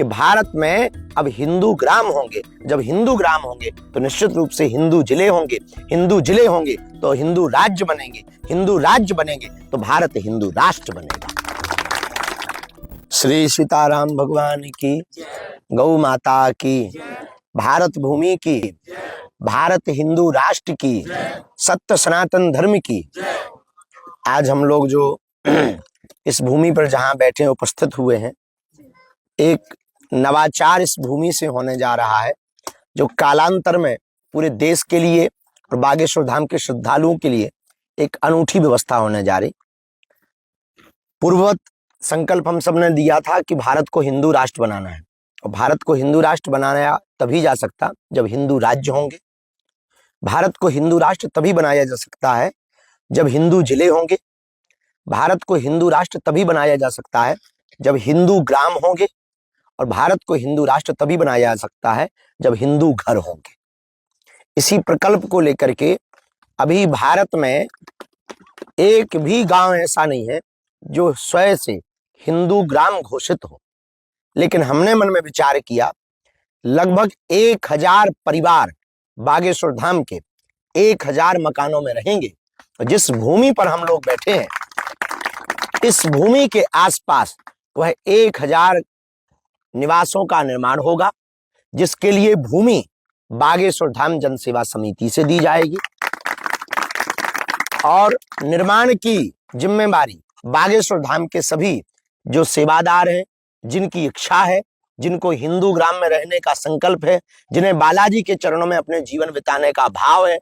कि भारत में अब हिंदू ग्राम होंगे। जब हिंदू ग्राम होंगे तो निश्चित रूप से हिंदू जिले होंगे, हिंदू जिले होंगे तो हिंदू राज्य बनेंगे, हिंदू राज्य बनेंगे तो भारत हिंदू राष्ट्र बनेगा। श्री सीताराम भगवान की, गौ माता की, भारत भूमि की, भारत हिंदू राष्ट्र की, सत्य सनातन धर्म की। आज हम लोग जो इस भूमि पर जहां बैठे उपस्थित हुए हैं, एक नवाचार इस भूमि से होने जा रहा है जो कालांतर में पूरे देश के लिए और बागेश्वर धाम के श्रद्धालुओं के लिए एक अनूठी व्यवस्था होने जा रही। पूर्ववत संकल्प हम सब ने दिया था कि भारत को हिंदू राष्ट्र बनाना है, और भारत को हिंदू राष्ट्र बनाया तभी जा सकता जब हिंदू राज्य होंगे। भारत को हिंदू राष्ट्र तभी बनाया जा सकता है जब हिंदू जिले होंगे। भारत को हिंदू राष्ट्र तभी बनाया जा सकता है जब हिंदू ग्राम होंगे, और भारत को हिंदू राष्ट्र तभी बनाया जा सकता है जब हिंदू घर होंगे। इसी प्रकल्प को लेकर के अभी भारत में एक भी गांव ऐसा नहीं है जो स्वयं से हिंदू ग्राम घोषित हो, लेकिन हमने मन में विचार किया लगभग 1000 परिवार बागेश्वर धाम के 1000 मकानों में रहेंगे। जिस भूमि पर हम लोग बैठे हैं, इस भूमि के आसपास वह 1000 निवासों का निर्माण होगा, जिसके लिए भूमि बागेश्वर धाम जन सेवा समिति से दी जाएगी, और निर्माण की जिम्मेदारी बागेश्वर धाम के सभी जो सेवादार हैं, जिनकी इच्छा है, जिनको हिंदू ग्राम में रहने का संकल्प है, जिन्हें बालाजी के चरणों में अपने जीवन बिताने का भाव है,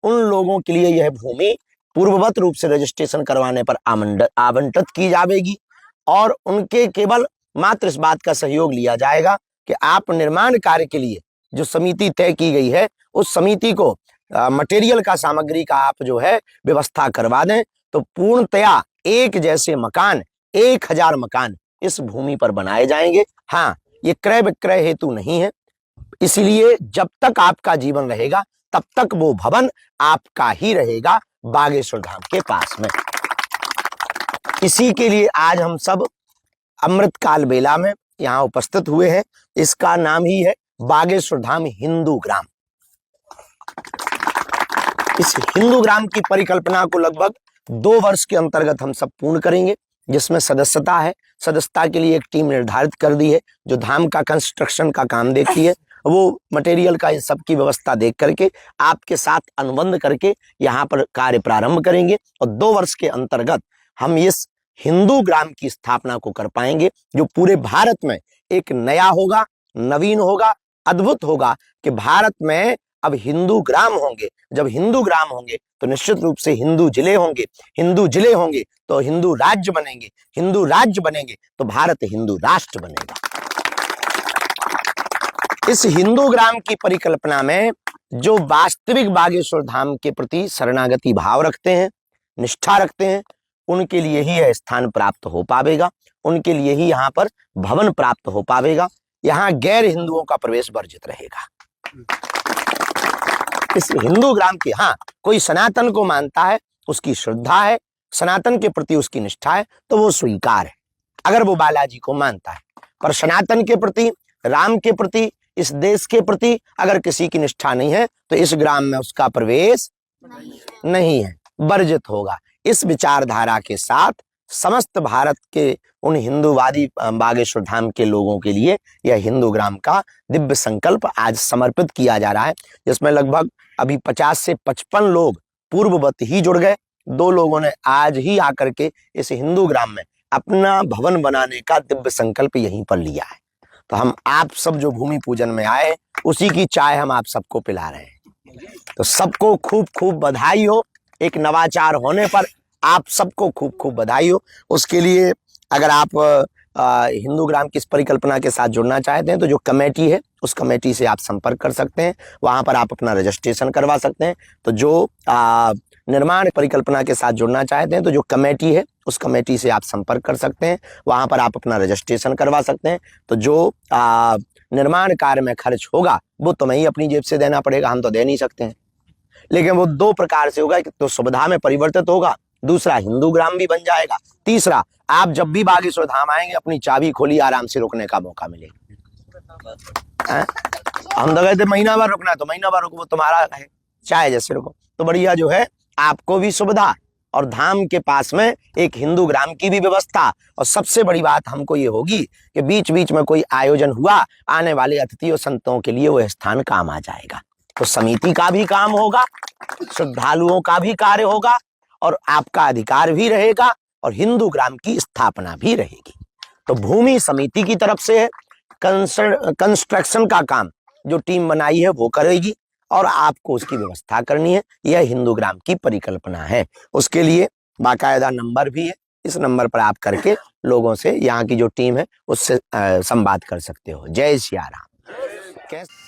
उन लोगों के लिए यह भूमि पूर्ववत रूप से रजिस्ट्रेशन करवाने पर आवंटित की जाएगी, और उनके केवल मात्र इस बात का सहयोग लिया जाएगा कि आप निर्माण कार्य के लिए जो समिति तय की गई है, उस समिति को मटेरियल का, सामग्री का आप जो है व्यवस्था करवा दें, तो पूर्णतया एक जैसे मकान 1000 मकान इस भूमि पर बनाए जाएंगे। हाँ, ये क्रय विक्रय हेतु नहीं है, इसलिए जब तक आपका जीवन रहेगा तब तक वो भवन आपका ही रहेगा बागेश्वर धाम के पास में। इसी के लिए आज हम सब अमृतकाल बेला में यहाँ उपस्थित हुए हैं। इसका नाम ही है बागेश्वर धाम हिंदू ग्राम। इस हिंदू ग्राम की परिकल्पना को लगभग 2 वर्ष के अंतर्गत हम सब पूर्ण करेंगे, जिसमें सदस्यता है। सदस्यता के लिए एक टीम निर्धारित कर दी है जो धाम का कंस्ट्रक्शन का काम देखती है। वो मटेरियल का इन सब की व्यवस्था देख करके आपके साथ अनुबंध करके यहाँ पर कार्य प्रारंभ करेंगे, और 2 वर्ष के अंतर्गत हम इस हिंदू ग्राम की स्थापना को कर पाएंगे, जो पूरे भारत में एक नया होगा, नवीन होगा, अद्भुत होगा कि भारत में अब हिंदू ग्राम होंगे। जब हिंदू ग्राम होंगे तो निश्चित रूप से हिंदू जिले होंगे, हिंदू जिले होंगे तो हिंदू राज्य बनेंगे, हिंदू राज्य बनेंगे तो भारत हिंदू राष्ट्र बनेगा। इस हिंदू ग्राम की परिकल्पना में जो वास्तविक बागेश्वर धाम के प्रति शरणागति भाव रखते हैं, निष्ठा रखते हैं, उनके लिए ही यह स्थान प्राप्त हो पावेगा, उनके लिए ही यहाँ पर भवन प्राप्त हो पावेगा। यहाँ गैर हिंदुओं का प्रवेश वर्जित रहेगा। इस हिंदू ग्राम की, हाँ, कोई सनातन को मानता है, उसकी श्रद्धा है, सनातन के प्रति उसकी निष्ठा है, तो वो स्वीकार है अगर वो बालाजी को मानता है। पर सनातन के प्रति, राम के प्रति, इस देश के प्रति अगर किसी की निष्ठा नहीं है तो इस ग्राम में उसका प्रवेश नहीं है, वर्जित होगा। इस विचारधारा के साथ समस्त भारत के उन हिंदूवादी बागेश्वर धाम के लोगों के लिए यह हिंदू ग्राम का दिव्य संकल्प आज समर्पित किया जा रहा है, जिसमें लगभग अभी 50 से 55 लोग पूर्ववत ही जुड़ गए। 2 लोगों ने आज ही आकर के इस हिंदू ग्राम में अपना भवन बनाने का दिव्य संकल्प यहीं पर लिया है। तो हम आप सब जो भूमि पूजन में आए, उसी की चाय हम आप सबको पिला रहे हैं। तो सबको खूब खूब बधाई हो। एक नवाचार होने पर आप सबको खूब खूब बधाई हो। उसके लिए अगर आप हिंदू ग्राम की इस परिकल्पना के साथ जुड़ना चाहते हैं तो जो कमेटी है उस कमेटी से आप संपर्क कर सकते हैं, वहां पर आप अपना रजिस्ट्रेशन करवा सकते हैं। तो जो निर्माण परिकल्पना के साथ जुड़ना चाहते हैं तो जो कमेटी है उस कमेटी से आप संपर्क कर सकते हैं, वहां पर आप अपना रजिस्ट्रेशन करवा सकते हैं। तो जो निर्माण कार्य में खर्च होगा वो तुम्हें ही अपनी जेब से देना पड़ेगा, हम तो दे नहीं सकते हैं। लेकिन वो 2 प्रकार से होगा, तो सुविधा में परिवर्तित होगा, दूसरा हिंदू ग्राम भी बन जाएगा, तीसरा आप जब भी बागेश्वर धाम आएंगे अपनी चाबी खोली आराम से रुकने का मौका मिलेगा। हैं? हम तो कहते महीना भर रुकना, तो महीना भर रुको, वो तुम्हारा है, चाहे जैसे रुको। तो बढ़िया जो है आपको भी सुविधा, और धाम के पास में एक हिंदू ग्राम की भी व्यवस्था। और सबसे बड़ी बात हमको ये होगी कि बीच बीच में कोई आयोजन हुआ, आने वाले अतिथियों संतों के लिए वो स्थान काम आ जाएगा। तो समिति का भी काम होगा, श्रद्धालुओं का भी कार्य होगा, और आपका अधिकार भी रहेगा, और हिंदू ग्राम की स्थापना भी रहेगी। तो भूमि समिति की तरफ से है, कंस्ट्रक्शन का काम जो टीम बनाई है वो करेगी, और आपको उसकी व्यवस्था करनी है। यह हिंदू ग्राम की परिकल्पना है। उसके लिए बाकायदा नंबर भी है, इस नंबर पर आप करके लोगों से, यहाँ की जो टीम है उससे संवाद कर सकते हो। जय सिया राम। कैसे